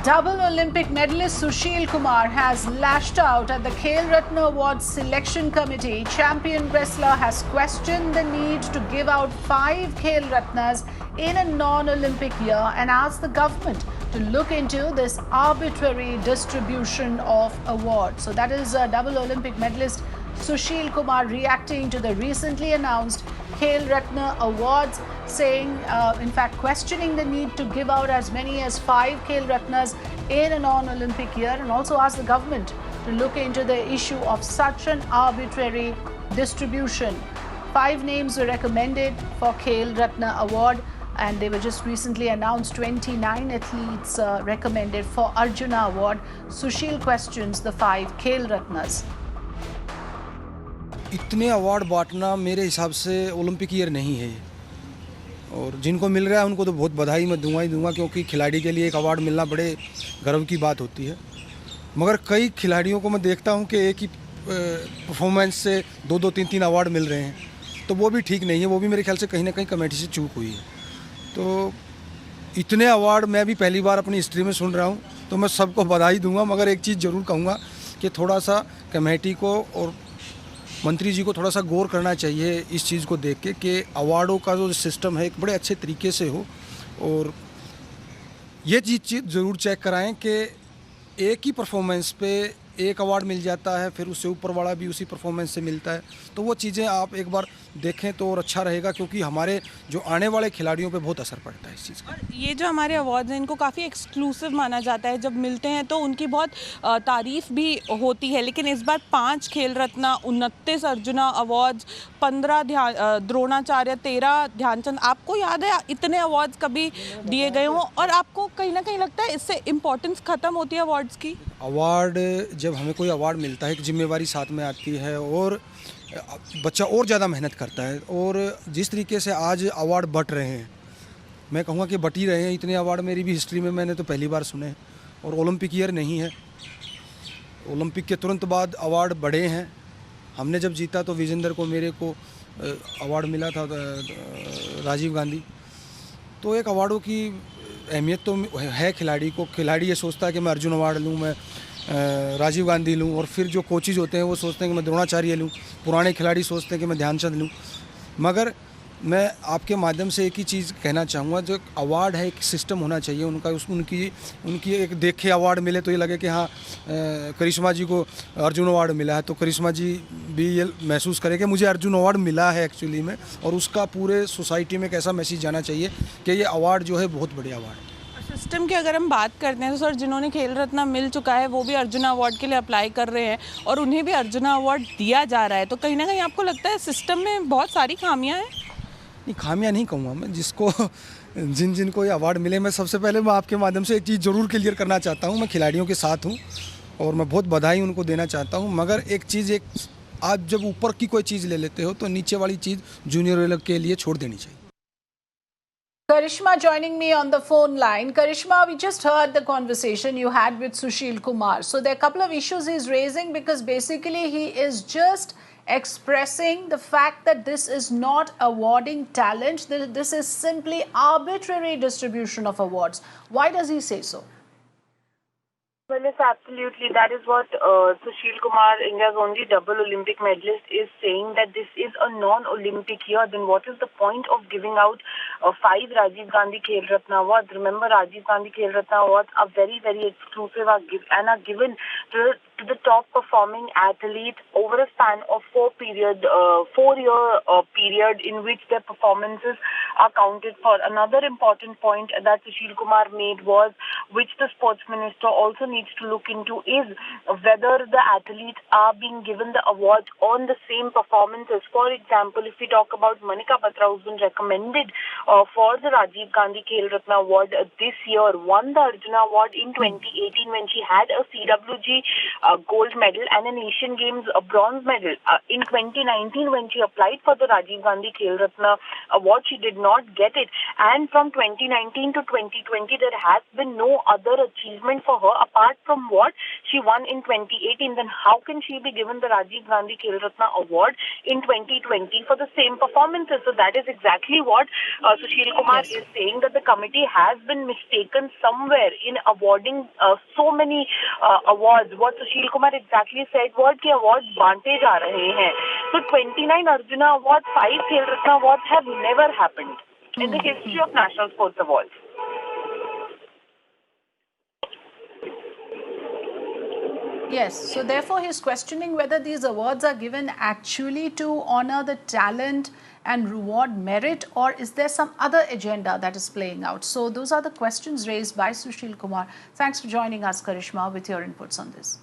Double Olympic medalist Sushil Kumar has lashed out at the Khel Ratna Awards selection committee. Champion wrestler has questioned the need to give out 5 Khel Ratnas in a non-Olympic year and asked the government to look into this arbitrary distribution of awards. So that is double Olympic medalist Sushil Kumar reacting to the recently announced Khel Ratna Awards, saying, in fact, questioning the need to give out as many as 5 Khel Ratnas in a non-Olympic year, and also asked the government to look into the issue of such an arbitrary distribution. 5 names were recommended for Khel Ratna Award, and they were just recently announced. 29 athletes recommended for Arjuna Award. Sushil questions the 5 Khel Ratnas. इतने award बांटना मेरे हिसाब से Olympic year नहीं है, और जिनको मिल रहा है उनको तो बहुत बधाई मैं दूंगा ही दूंगा, क्योंकि खिलाड़ी के लिए एक अवार्ड मिलना बड़े गर्व की बात होती है। मगर कई खिलाड़ियों को मैं देखता हूं कि एक ही परफॉर्मेंस से 2-2, 3-3 अवार्ड मिल रहे हैं, तो वो भी ठीक नहीं है। वो भी मेरे ख्याल से कहीं ना कहीं कमेटी से चूक हुई है। तो इतने अवार्ड मैं भी पहली बार अपनी हिस्ट्री में सुन रहा हूँ, तो मैं सबको बधाई दूंगा। मगर एक चीज़ ज़रूर कहूँगा कि थोड़ा सा कमेटी को और मंत्री जी को थोड़ा सा गौर करना चाहिए इस चीज़ को देख के कि अवार्डों का जो सिस्टम है एक बड़े अच्छे तरीके से हो, और ये चीज़ ज़रूर चेक कराएं कि एक ही परफॉर्मेंस पे एक अवार्ड मिल जाता है, फिर उससे ऊपर वाला भी उसी परफॉर्मेंस से मिलता है। तो वो चीज़ें आप एक बार देखें तो और अच्छा रहेगा, क्योंकि हमारे जो आने वाले खिलाड़ियों पे बहुत असर पड़ता है इस चीज़ का। और ये जो हमारे अवार्ड्स हैं इनको काफ़ी एक्सक्लूसिव माना जाता है, जब मिलते हैं तो उनकी बहुत तारीफ़ भी होती है। लेकिन इस बार 5 खेल रत्न, 29 अर्जुना अवार्ड्स, 15 द्रोणाचार्य, 13 ध्यानचंद। आपको याद है इतने अवार्ड्स कभी दिए गए हों, और आपको कहीं ना कहीं लगता है इससे इम्पोर्टेंस ख़त्म होती है अवार्ड्स की? अवार्ड, जब हमें कोई अवार्ड मिलता है एक जिम्मेवारी साथ में आती है, और बच्चा और ज़्यादा मेहनत करता है। और जिस तरीके से आज अवार्ड बट रहे हैं, मैं कहूँगा कि बट ही रहे हैं। इतने अवार्ड मेरी भी हिस्ट्री में मैंने तो पहली बार सुने, और ओलंपिक ईयर नहीं है। ओलंपिक के तुरंत बाद अवार्ड बढ़े हैं। हमने जब जीता तो विजेंद्र को, मेरे को अवार्ड मिला था राजीव गांधी। तो एक अवार्डों की अहमियत तो है खिलाड़ी को। खिलाड़ी ये सोचता है कि मैं अर्जुन अवार्ड लूँ, मैं राजीव गांधी लूँ, और फिर जो कोचिज होते हैं वो सोचते हैं कि मैं द्रोणाचार्य लूँ, पुराने खिलाड़ी सोचते हैं कि मैं ध्यानचंद लूँ। मगर मैं आपके माध्यम से एक ही चीज़ कहना चाहूँगा, जो अवार्ड है एक सिस्टम होना चाहिए उनका। उनकी एक देखे अवार्ड मिले तो ये लगे कि हाँ करिश्मा जी को अर्जुन अवार्ड मिला है, तो करिश्मा जी भी ये महसूस करें कि मुझे अर्जुन अवार्ड मिला है एक्चुअली में, और उसका पूरे सोसाइटी में एक ऐसा मैसेज जाना चाहिए कि ये अवार्ड जो है बहुत बड़े अवार्ड है। सिस्टम की अगर हम बात करते हैं तो सर, जिन्होंने खेल रत्न मिल चुका है वो भी अर्जुना अवार्ड के लिए अप्लाई कर रहे हैं, और उन्हें भी अर्जुना अवार्ड दिया जा रहा है। तो कहीं ना कहीं आपको लगता है सिस्टम में बहुत सारी खामियां हैं? नहीं, खामियां नहीं कहूँगा मैं। जिसको जिनको ये अवार्ड मिले, मैं सबसे पहले मैं आपके माध्यम से एक चीज़ ज़रूर क्लियर करना चाहता हूँ। मैं खिलाड़ियों के साथ हूँ और मैं बहुत बधाई उनको देना चाहता हूँ। मगर एक चीज़, आप जब ऊपर की कोई चीज़ ले लेते हो तो नीचे वाली चीज़ जूनियर के लिए छोड़ देनी चाहिए। Karishma joining me on the phone line. Karishma, we just heard the conversation you had with Sushil Kumar. So there are a couple of issues he's raising, because basically he is just expressing the fact that this is not awarding talent. This is simply arbitrary distribution of awards. Why does he say so? Well, yes, absolutely. That is what Sushil Kumar, India's only double Olympic medalist, is saying, that this is a non-Olympic year. Then what is the point of giving out 5 Rajiv Gandhi Khel Ratna Awards? Remember, Rajiv Gandhi Khel Ratna Awards are very, very exclusive and are given to the top performing athletes over a span of 4-year period in which their performances are counted for. Another important point that Sushil Kumar made was, which the sports minister also needs to look into, is whether the athletes are being given the awards on the same performances. For example, if we talk about Manika Batra, who's been recommended for the Rajiv Gandhi Khel Ratna Award this year, won the Arjuna Award in 2018 when she had a CWG gold medal and an Asian Games bronze medal. In 2019, when she applied for the Rajiv Gandhi Khel Ratna award, she did not get it. And from 2019 to 2020, there has been no other achievement for her apart from what she won in 2018. Then how can she be given the Rajiv Gandhi Khel Ratna award in 2020 for the same performances? So that is exactly what Sushil Kumar is saying, that the committee has been mistaken somewhere in awarding so many awards. What Sushil Kumar exactly said was कि awards बांटे जा रहे हैं. So 29 Arjuna awards, 5 Khel Ratna awards have never happened in the history of National Sports Awards. Yes, so therefore he's questioning whether these awards are given actually to honor the talent and reward merit, or is there some other agenda that is playing out? So those are the questions raised by Sushil Kumar. Thanks for joining us, Karishma, with your inputs on this.